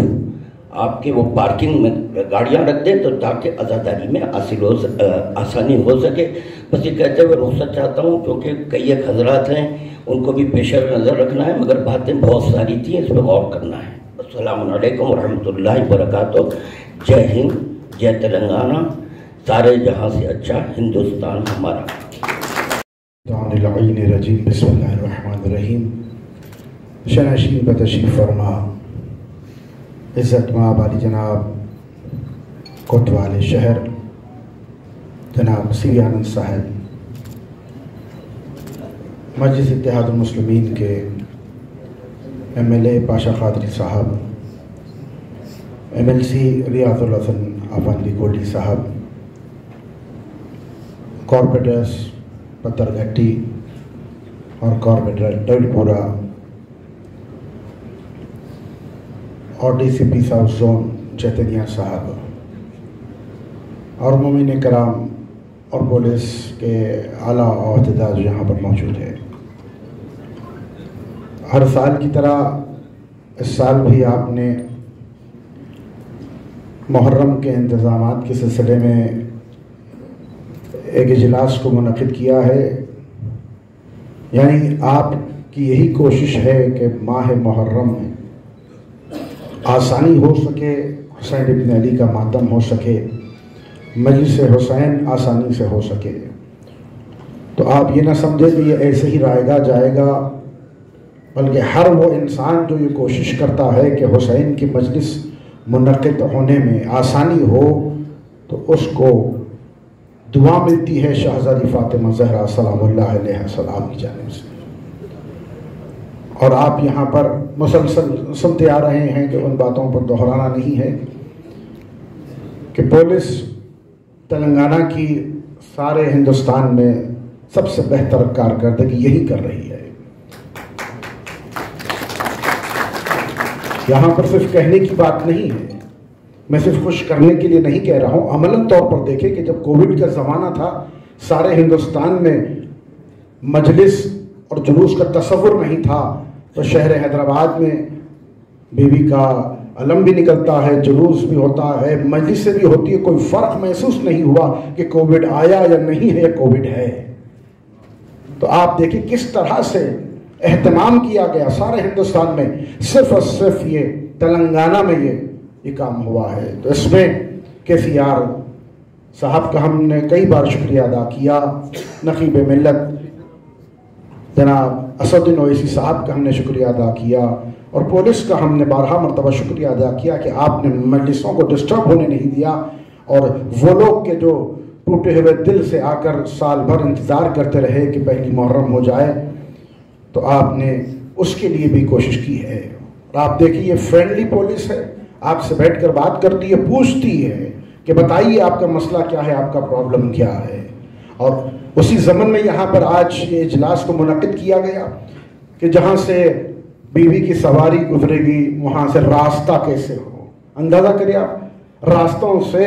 आपके वो पार्किंग में गाड़ियाँ रख दें, तो ताकि आज़ादारी में आसानी हो सके। बस ये कहते हुए रुख्सत चाहता हूँ, क्योंकि कई एक हज़रात हैं उनको भी पेश नज़र रखना है, मगर बातें बहुत सारी थी, इस पर गौर करना है। अस्सलामु अलैकुम व रहमतुल्लाहि व बरकातुहू। जय हिंद, जय तेलंगाना, सारे जहाँ से अच्छा हिंदुस्तान हमारा। रजीम बिस्मिल्लाहिर्रहमानिर्रहीम। शनाशीन पर तशरीफ़ फरमा इज़्ज़त माब वाली जनाब कोतवाल शहर जनाब सीवी आनंद साहब, मजलिस इत्तेहादुल मुस्लिमीन के MLA पाशा कादरी साहब, MLC रियाजुल हसन अफंदी गोल्डी साहब, कॉरपोरेटर्स पत्थरघट्टी और कॉरपोरेटर डबलपुरा और DCP साउथ जोन चैतन्या साहब और मोमिन कराम और पुलिस के आला अहदेदार यहाँ पर मौजूद है। हर साल की तरह इस साल भी आपने मुहर्रम के इंतज़ामात के सिलसिले में एक इजलास को मुनक़िद किया है। यानी आपकी यही कोशिश है कि माह मुहर्रम में आसानी हो सके, हुसैन इब्न अली का मातम हो सके, मजलिस हुसैन आसानी से हो सके। तो आप ये ना समझे कि ये ऐसे ही रहेगा जाएगा, बल्कि हर वो इंसान जो ये कोशिश करता है कि हुसैन की मजलिस मुनक़िद होने में आसानी हो, तो उसको दुआ मिलती है शहज़ादी फ़ातिमा ज़हरा सलामुल्लाह अलैहा सलाम की जानिब से। और आप यहाँ पर मुसलसल सुनते आ रहे हैं कि उन बातों पर दोहराना नहीं है कि पुलिस तेलंगाना की सारे हिंदुस्तान में सबसे बेहतर कारकर्दगी यही कर रही है। यहाँ पर सिर्फ कहने की बात नहीं है, मैं सिर्फ खुश करने के लिए नहीं कह रहा हूँ, अमलन तौर पर देखें कि जब कोविड का ज़माना था, सारे हिंदुस्तान में मजलिस और जुलूस का तसव्वुर नहीं था, तो शहर हैदराबाद में बीवी का अलम भी निकलता है, जुलूस भी होता है, मजलिस से भी होती है, कोई फ़र्क महसूस नहीं हुआ कि कोविड आया या नहीं है, कोविड है। तो आप देखिए किस तरह से एहतमाम किया गया सारे हिंदुस्तान में, सिर्फ और सिर्फ ये तेलंगाना में ये काम हुआ है। तो इसमें KCR साहब का हमने कई बार शुक्रिया अदा किया, नकीब मिल्लत जनाब असदुद्दीन ओवैसी साहब का हमने शुक्रिया अदा किया, और पुलिस का हमने 12 मरतबा शुक्रिया अदा किया कि आपने मजलिसों को डिस्टर्ब होने नहीं दिया, और वो लोग के जो टूटे हुए दिल से आकर साल भर इंतज़ार करते रहे कि पहली मुहर्रम हो जाए, तो आपने उसके लिए भी कोशिश की है। और आप देखिए ये फ्रेंडली पुलिस है, आपसे बैठकर बात करती है, पूछती है कि बताइए आपका मसला क्या है, आपका प्रॉब्लम क्या है। और उसी ज़मन में यहाँ पर आज ये इजलास को मुनक़िद किया गया कि जहाँ से बीवी की सवारी गुजरेगी वहाँ से रास्ता कैसे हो। अंदाज़ा करिए आप, रास्तों से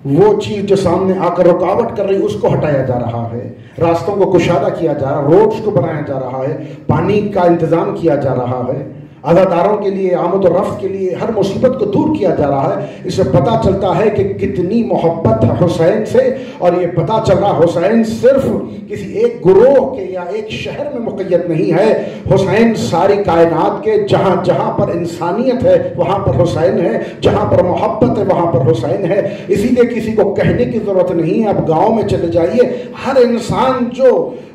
वो चीज़ जो सामने आकर रुकावट कर रही उसको हटाया जा रहा है, रास्तों को कुशादा किया जा रहा है, रोड्स को बनाया जा रहा है, पानी का इंतज़ाम किया जा रहा है। अज़ादारों के लिए, आमद और रफ्त के लिए हर मुसीबत को दूर किया जा रहा है। इससे पता चलता है कि कितनी मोहब्बत है हुसैन से, और ये पता चल रहा हुसैन सिर्फ किसी एक गुरोह के या एक शहर में मुक़य्यद नहीं है। हुसैन सारी कायनात के, जहाँ जहाँ पर इंसानियत है वहाँ पर हुसैन है, जहाँ पर मोहब्बत है वहाँ पर हुसैन है। इसीलिए किसी को कहने की ज़रूरत नहीं है। अब गाँव में चले जाइए, हर इंसान जो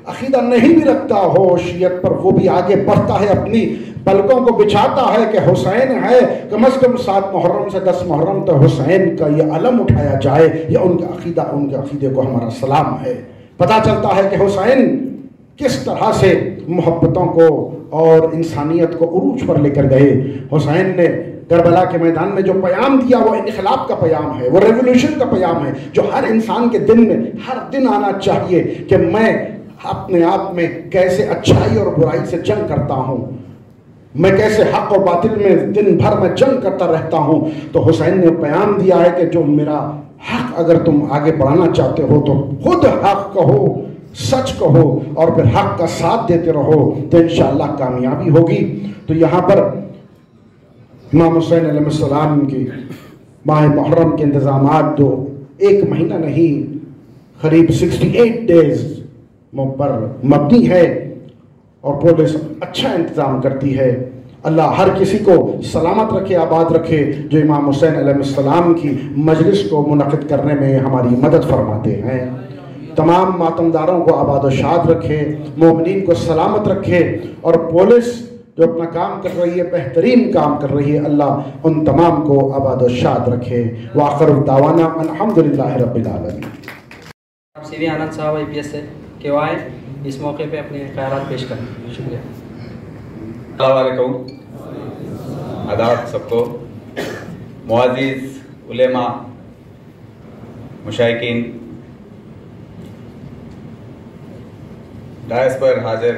अकीदा नहीं भी रखता हो शियत पर, वो भी आगे बढ़ता है, अपनी पलकों को बिछाता है कि हुसैन है, कम से कम 7 मुहर्रम से 10 मुहर्रम तो हुसैन का ये अलम उठाया जाए, या उनका अकीदा, उनके अकीदे को हमारा सलाम है। पता चलता है कि हुसैन किस तरह से मोहब्बतों को और इंसानियत को उरूज पर लेकर गए। हुसैन ने करबला के मैदान में जो प्याम दिया वो इनकलाब का प्याम है, वो रेवोल्यूशन का प्याम है, जो हर इंसान के दिल में हर दिन आना चाहिए कि मैं अपने आप में कैसे अच्छाई और बुराई से जंग करता हूँ, मैं कैसे हक और बातिल में दिन भर में जंग करता रहता हूँ। तो हुसैन ने प्याम दिया है कि जो मेरा हक अगर तुम आगे बढ़ाना चाहते हो तो खुद हक कहो, सच कहो और फिर हक का साथ देते रहो, तो इंशाअल्लाह कामयाबी होगी। तो यहाँ पर इमाम हुसैन अलैहिस्सलाम की माह मुहर्रम के इंतज़ामात जो 1 महीना नहीं करीब 68 डेज पर मबनी है, और पुलिस अच्छा इंतज़ाम करती है। अल्लाह हर किसी को सलामत रखे, आबाद रखे, जो इमाम हुसैन अलैहिस्सलाम की मजलिस को मुनक़िद करने में हमारी मदद फरमाते हैं। तमाम मातमदारों को आबाद और शाद रखे, मोमिनीन को सलामत रखे, और पुलिस जो अपना काम कर रही है, बेहतरीन काम कर रही है, अल्लाह उन तमाम को आबाद और शाद रखे। व आखिर दावाना अल्हम्दुलिल्लाहि रब्बिल आलमीन। आप CV आनंद साहब IPS से क्यों आए, इस मौके पे अपने ख्यालात पेश करें। शुक्रिया। अस्सलाम वालेकुम, आदाब सबको। मुअज़्ज़िज़ उलेमा, मुशाइकीन, डायस पर हाजिर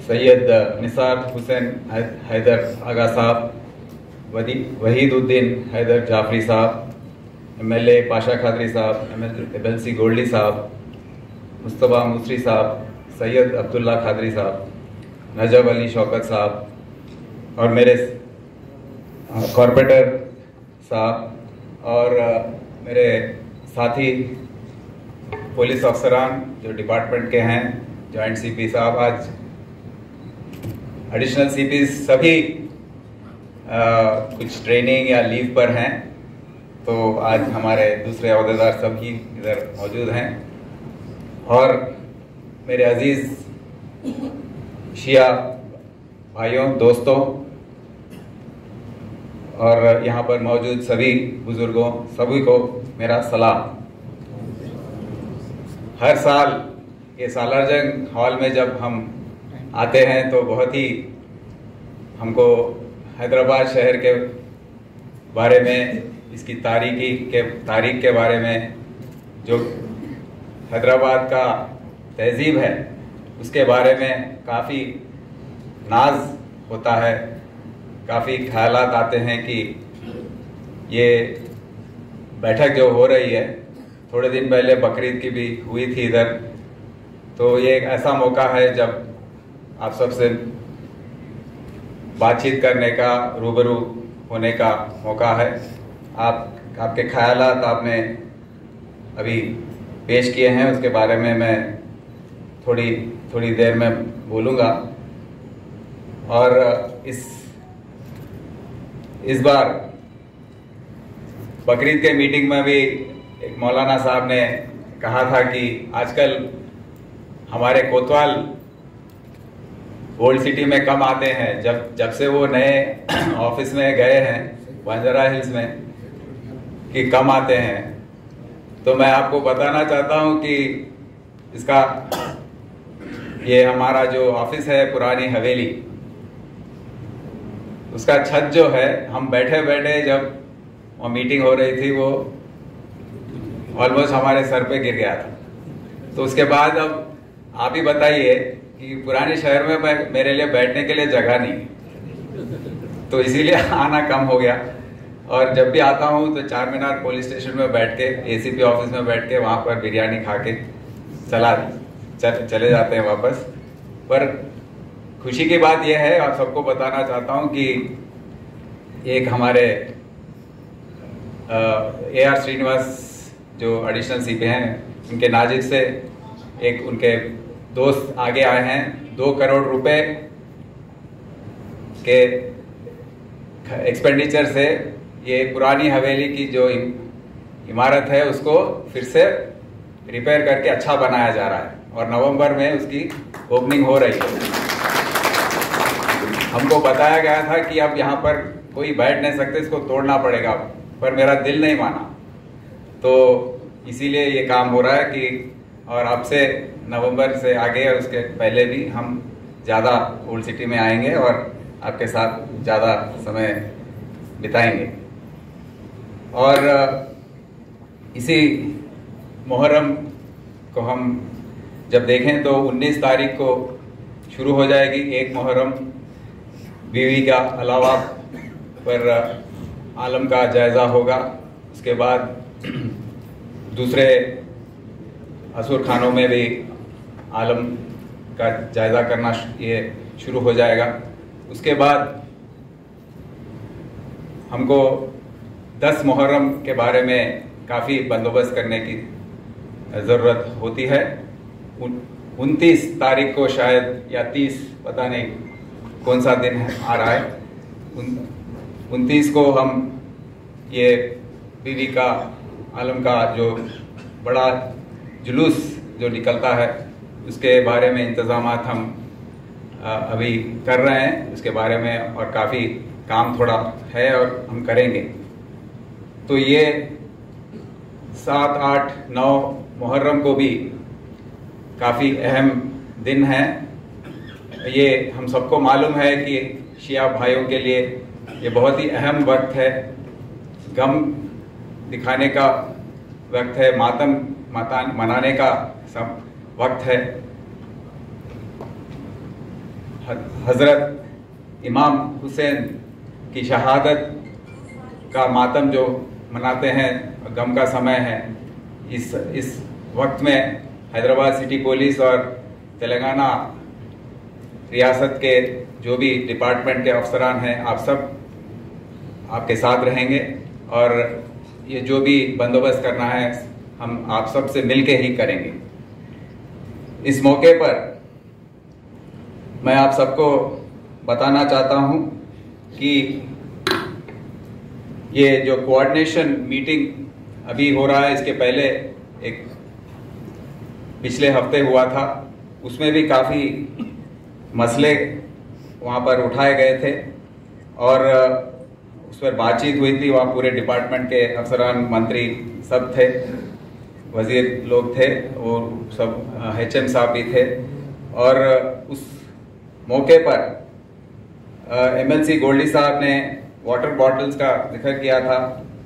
सैयद निसार हुसैन हैदर आगा साहब, वहीदुद्दीन हैदर जाफरी साहब, MLA पाशा खादरी साहब, MLC गोल्डी साहब, मुस्तफ़ा मुसरी साहब, सैयद अब्दुल्ला खादरी साहब, नजब अली शौकत साहब, और मेरे कॉर्पोरेटर साहब, और मेरे साथी पुलिस अफसरान जो डिपार्टमेंट के हैं, जॉइंट CP साहब, आज एडिशनल CP सभी कुछ ट्रेनिंग या लीव पर हैं, तो आज हमारे दूसरे अहदेदार सब ही इधर मौजूद हैं। और मेरे अजीज़ शिया भाइयों, दोस्तों, और यहाँ पर मौजूद सभी बुज़ुर्गों, सभी को मेरा सलाम। हर साल ये सालारजंग हॉल में जब हम आते हैं तो बहुत ही हमको हैदराबाद शहर के बारे में, इसकी तारीख के बारे में, जो हैदराबाद का तहजीब है उसके बारे में काफ़ी नाज होता है, काफ़ी ख्यालात आते हैं कि ये बैठक जो हो रही है, थोड़े दिन पहले बकरीद की भी हुई थी इधर, तो ये एक ऐसा मौका है जब आप सबसे बातचीत करने का, रूबरू होने का मौका है। आपके ख्यालात आपने अभी पेश किए हैं, उसके बारे में मैं थोड़ी देर में बोलूँगा। और इस बार बकरीद के मीटिंग में भी एक मौलाना साहब ने कहा था कि आजकल हमारे कोतवाल ओल्ड सिटी में कम आते हैं। जब से वो नए ऑफिस में गए हैं बंजारा हिल्स में, कि कम आते हैं, तो मैं आपको बताना चाहता हूं कि इसका ये हमारा जो ऑफिस है पुरानी हवेली, उसका छत जो है, हम बैठे बैठे जब वो मीटिंग हो रही थी वो ऑलमोस्ट हमारे सर पे गिर गया था। तो उसके बाद अब आप ही बताइए कि पुराने शहर में मेरे लिए बैठने के लिए जगह नहीं, तो इसीलिए आना कम हो गया। और जब भी आता हूँ तो चार मीनार पुलिस स्टेशन में बैठ के, ACP ऑफिस में बैठ के वहाँ पर बिरयानी खा के चला चले जाते हैं वापस। पर खुशी की बात यह है, आप सबको बताना चाहता हूं कि एक हमारे AR श्रीनिवास जो एडिशनल CP हैं, उनके नाजिर से एक उनके दोस्त आगे आए हैं 2 करोड़ रुपए के एक्सपेंडिचर से ये पुरानी हवेली की जो इमारत है उसको फिर से रिपेयर करके अच्छा बनाया जा रहा है और नवंबर में उसकी ओपनिंग हो रही है। हमको बताया गया था कि अब यहाँ पर कोई बैठ नहीं सकते, इसको तोड़ना पड़ेगा, पर मेरा दिल नहीं माना, तो इसीलिए ये काम हो रहा है कि और अब से नवंबर से आगे उसके पहले भी हम ज़्यादा ओल्ड सिटी में आएंगे और आपके साथ ज़्यादा समय बिताएंगे। और इसी मुहर्रम को हम जब देखें तो 19 तारीख को शुरू हो जाएगी एक मुहर्रम। बीवी का अलावा पर आलम का जायज़ा होगा, उसके बाद दूसरे असुर खानों में भी आलम का जायज़ा करना ये शुरू हो जाएगा। उसके बाद हमको 10 मुहर्रम के बारे में काफ़ी बंदोबस्त करने की ज़रूरत होती है। 29 तारीख को शायद या 30, पता नहीं कौन सा दिन आ रहा है, 29 को हम ये बीवी का आलम का जो बड़ा जुलूस जो निकलता है उसके बारे में इंतज़ाम हम अभी कर रहे हैं, उसके बारे में और काफ़ी काम थोड़ा है और हम करेंगे। तो ये 7, 8, 9 मुहर्रम को भी काफ़ी अहम दिन है। ये हम सबको मालूम है कि शिया भाइयों के लिए ये बहुत ही अहम वक्त है, गम दिखाने का वक्त है, मातम मनाने का वक्त है। हज़रत इमाम हुसैन की शहादत का मातम जो मनाते हैं, गम का समय है। इस वक्त में हैदराबाद सिटी पुलिस और तेलंगाना रियासत के जो भी डिपार्टमेंट के अफसरान हैं, आप सब आपके साथ रहेंगे और ये जो भी बंदोबस्त करना है हम आप सब से मिलके ही करेंगे। इस मौके पर मैं आप सबको बताना चाहता हूं कि ये जो कोऑर्डिनेशन मीटिंग अभी हो रहा है, इसके पहले एक पिछले हफ्ते हुआ था, उसमें भी काफ़ी मसले वहाँ पर उठाए गए थे और उस पर बातचीत हुई थी। वहाँ पूरे डिपार्टमेंट के अफसरान, मंत्री सब थे, वजीर लोग थे और सब HM साहब भी थे। और उस मौके पर MLC गोल्डी साहब ने वाटर बॉटल्स का जिक्र किया था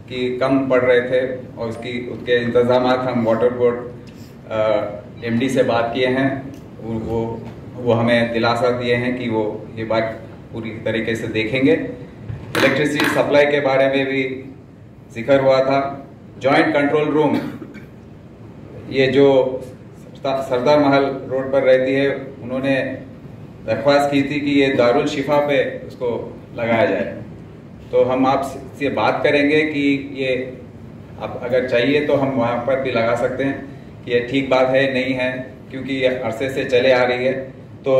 कि कम पड़ रहे थे और उसके इंतजाम हम वाटर बोर्ड MD से बात किए हैं। वो हमें दिलासा दिए हैं कि वो ये बात पूरी तरीके से देखेंगे। इलेक्ट्रिसिटी सप्लाई के बारे में भी जिक्र हुआ था। जॉइंट कंट्रोल रूम, ये जो सरदार महल रोड पर रहती है, उन्होंने दरख्वास्त की थी कि ये दारुल शिफा पे उसको लगाया जाए। तो हम आपसे बात करेंगे कि ये आप अगर चाहिए तो हम वहाँ पर भी लगा सकते हैं कि ये ठीक बात है नहीं है, क्योंकि ये अरसे से चले आ रही है, तो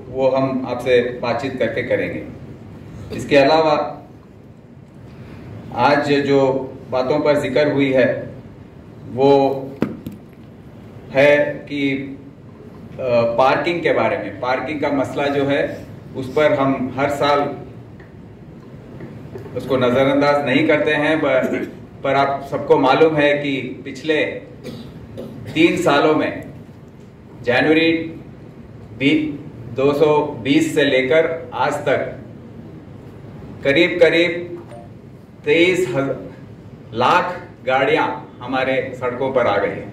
वो हम आपसे बातचीत करके करेंगे। इसके अलावा आज जो बातों पर जिक्र हुई है वो है कि पार्किंग के बारे में। पार्किंग का मसला जो है उस पर हम हर साल उसको नज़रअंदाज नहीं करते हैं, पर आप सबको मालूम है कि पिछले 3 सालों में जनवरी 220 से लेकर आज तक करीब 23 लाख गाड़ियां हमारे सड़कों पर आ गई हैं।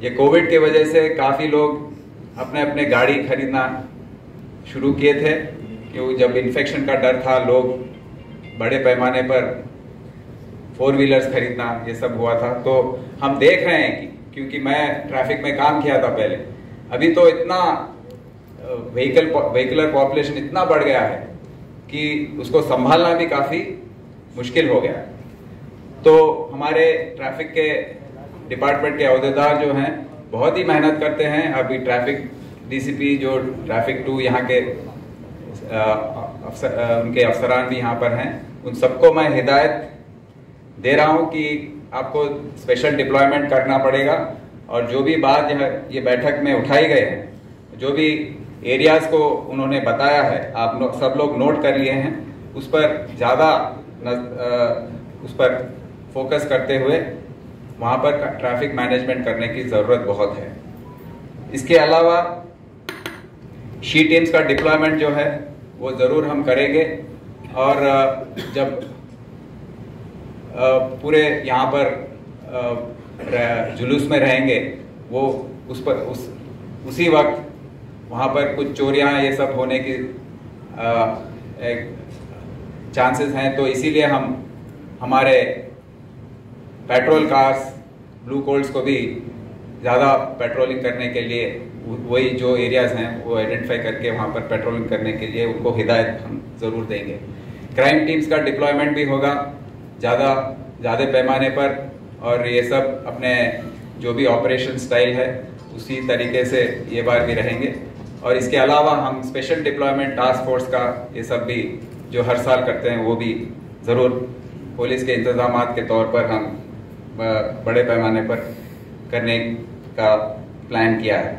ये कोविड की वजह से काफ़ी लोग अपने अपने गाड़ी खरीदना शुरू किए थे, क्योंकि जब इन्फेक्शन का डर था, लोग बड़े पैमाने पर 4 व्हीलर्स खरीदना ये सब हुआ था। तो हम देख रहे हैं कि क्योंकि मैं ट्रैफिक में काम किया था पहले, अभी तो इतना व्हीकलर पॉपुलेशन इतना बढ़ गया है कि उसको संभालना भी काफ़ी मुश्किल हो गया है। तो हमारे ट्रैफिक के डिपार्टमेंट के अहदेदार जो हैं बहुत ही मेहनत करते हैं। अभी ट्रैफिक डीसीपी जो ट्रैफिक 2 यहाँ के उनके अफसरान भी यहाँ पर हैं, उन सबको मैं हिदायत दे रहा हूँ कि आपको स्पेशल डिप्लॉयमेंट करना पड़ेगा और जो भी बात ये बैठक में उठाई गए हैं, जो भी एरियाज को उन्होंने बताया है, आप सब लोग नोट कर लिए हैं, उस पर ज़्यादा उस पर फोकस करते हुए वहाँ पर ट्रैफिक मैनेजमेंट करने की ज़रूरत बहुत है। इसके अलावा शी टीम्स का डिप्लॉयमेंट जो है वो ज़रूर हम करेंगे और जब पूरे यहाँ पर जुलूस में रहेंगे वो उसी वक्त वहाँ पर कुछ चोरियाँ ये सब होने की चांसेस हैं। तो इसीलिए हम हमारे पेट्रोल कार्स, ब्लू कोल्ड्स को भी ज़्यादा पेट्रोलिंग करने के लिए वही जो एरियाज हैं वो आइडेंटिफाई करके वहाँ पर पेट्रोलिंग करने के लिए उनको हिदायत हम ज़रूर देंगे। क्राइम टीम्स का डिप्लॉयमेंट भी होगा ज़्यादा पैमाने पर और ये सब अपने जो भी ऑपरेशन स्टाइल है उसी तरीके से ये बार भी रहेंगे। और इसके अलावा हम स्पेशल डिप्लॉयमेंट टास्क फोर्स का ये सब भी जो हर साल करते हैं वो भी ज़रूर पुलिस के इंतजामात के तौर पर हम बड़े पैमाने पर करने का प्लान किया है।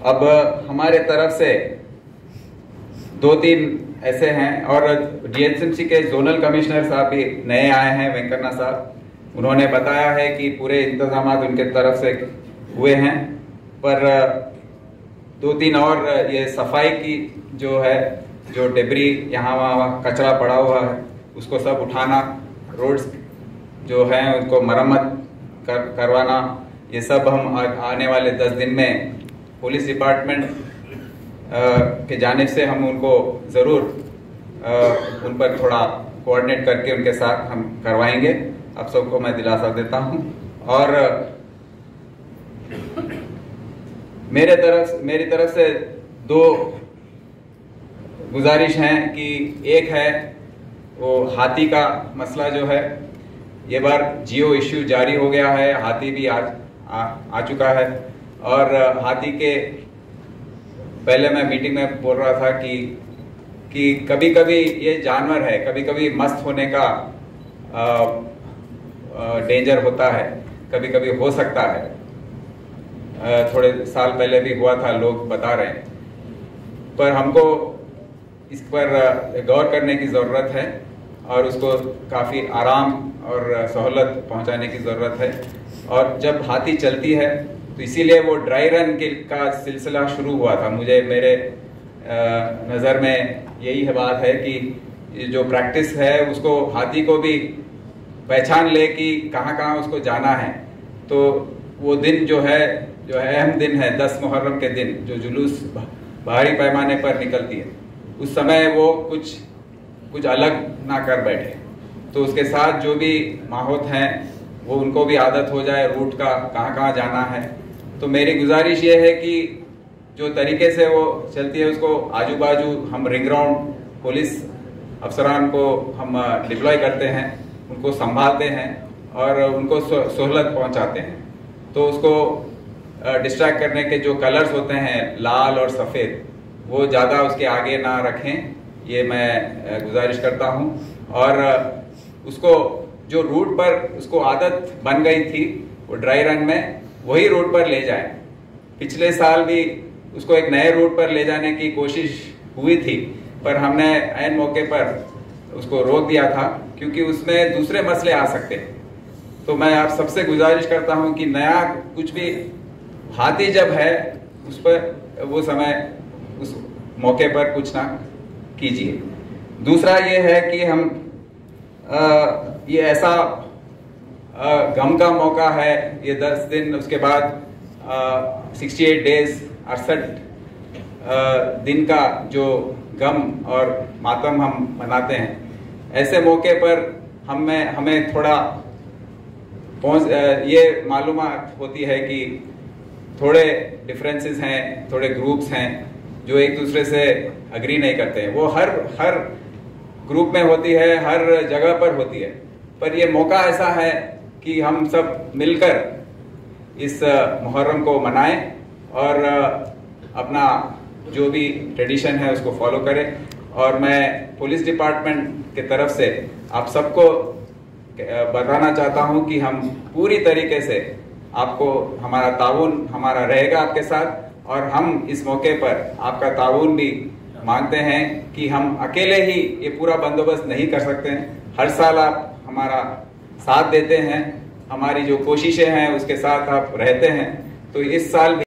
अब हमारे तरफ से 2-3 ऐसे हैं और डीएचएमसी के जोनल कमिश्नर साहब भी नए आए हैं, वेंकन्ना साहब। उन्होंने बताया है कि पूरे इंतजामात उनके तरफ से हुए हैं, पर 2-3 और ये सफाई की जो है, जो डेब्री यहाँ वहाँ कचरा पड़ा हुआ है उसको सब उठाना, रोड्स जो हैं उनको मरम्मत करवाना, ये सब हम आने वाले 10 दिन में पुलिस डिपार्टमेंट के जानिब से हम उनको ज़रूर उन पर थोड़ा कोऑर्डिनेट करके उनके साथ हम करवाएंगे। आप सबको मैं दिलासा देता हूं। और मेरी तरफ से 2 गुजारिश हैं कि एक है वो हाथी का मसला जो है, ये बार जियो इश्यू जारी हो गया है, हाथी भी आ चुका है। और हाथी के पहले मैं मीटिंग में बोल रहा था कि कभी कभी ये जानवर है, कभी कभी मस्त होने का डेंजर होता है, कभी कभी हो सकता है। थोड़े साल पहले भी हुआ था, लोग बता रहे हैं, पर हमको इस पर गौर करने की ज़रूरत है और उसको काफ़ी आराम और सहूलत पहुंचाने की ज़रूरत है। और जब हाथी चलती है तो इसीलिए वो ड्राई रन का सिलसिला शुरू हुआ था। मेरे नज़र में यही बात है कि जो प्रैक्टिस है उसको हाथी को भी पहचान ले कि कहाँ कहाँ उसको जाना है। तो वो दिन जो है, जो अहम दिन है 10 मुहर्रम के दिन, जो जुलूस भारी पैमाने पर निकलती है, उस समय वो कुछ अलग ना कर बैठे। तो उसके साथ जो भी माहौत हैं वो उनको भी आदत हो जाए रूट का, कहाँ कहाँ जाना है। तो मेरी गुजारिश ये है कि जो तरीके से वो चलती है उसको आजू बाजू हम रिंग राउंड पुलिस अफसरान को हम डिप्लॉय करते हैं, उनको संभालते हैं और उनको सहूलत पहुंचाते हैं। तो उसको डिस्ट्रैक्ट करने के जो कलर्स होते हैं लाल और सफ़ेद, वो ज़्यादा उसके आगे ना रखें, ये मैं गुजारिश करता हूं। और उसको जो रूट पर उसको आदत बन गई थी वो ड्राई रन में, वही रूट पर ले जाएं। पिछले साल भी उसको एक नए रूट पर ले जाने की कोशिश हुई थी, पर हमने ऐन मौके पर उसको रोक दिया था क्योंकि उसमें दूसरे मसले आ सकते हैं। तो मैं आप सबसे गुजारिश करता हूं कि नया कुछ भी हाथी जब है उस पर वो समय उस मौके पर कुछ ना कीजिए। दूसरा ये है कि हम ये ऐसा गम का मौका है, ये 10 दिन, उसके बाद 68 डेज 68 दिन का जो गम और मातम हम मनाते हैं, ऐसे मौके पर हमें थोड़ा ये मालूमात होती है कि थोड़े डिफरेंसेस हैं, थोड़े ग्रुप्स हैं जो एक दूसरे से अग्री नहीं करते हैं। वो हर ग्रुप में होती है, हर जगह पर होती है, पर ये मौका ऐसा है कि हम सब मिलकर इस मुहर्रम को मनाएं और अपना जो भी ट्रेडिशन है उसको फॉलो करें। और मैं पुलिस डिपार्टमेंट के तरफ से आप सबको बताना चाहता हूं कि हम पूरी तरीके से आपको हमारा ताउन हमारा रहेगा आपके साथ, और हम इस मौके पर आपका ताउन भी मांगते हैं कि हम अकेले ही ये पूरा बंदोबस्त नहीं कर सकते हैं। हर साल आप हमारा साथ देते हैं, हमारी जो कोशिशें हैं उसके साथ आप रहते हैं, तो इस साल भी